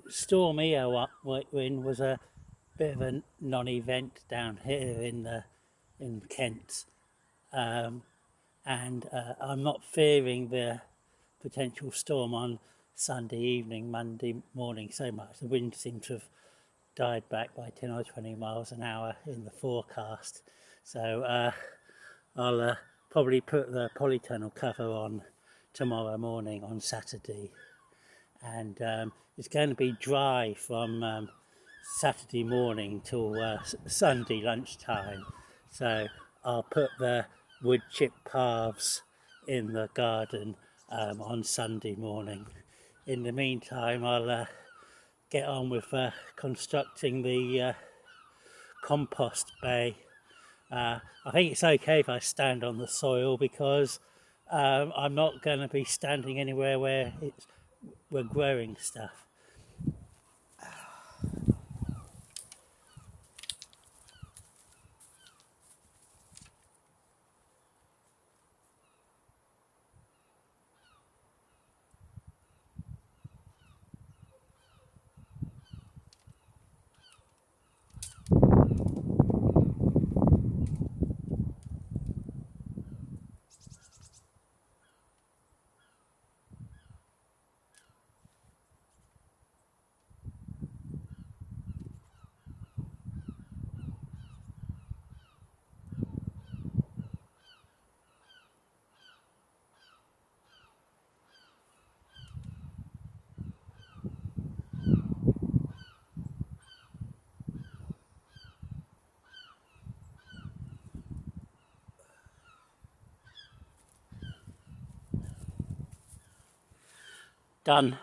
Stormy wind was a bit of a non-event down here in Kent, um, and I'm not fearing the potential storm on Sunday evening, Monday morning so much. The wind seemed to have died back by 10 or 20 miles an hour in the forecast, so I'll probably put the polytunnel cover on tomorrow morning on Saturday, and it's going to be dry from Saturday morning till Sunday lunchtime. So I'll put the wood chip paths in the garden on Sunday morning. In the meantime, I'll get on with constructing the compost bay. I think it's okay if I stand on the soil because I'm not going to be standing anywhere where we're growing stuff. Done.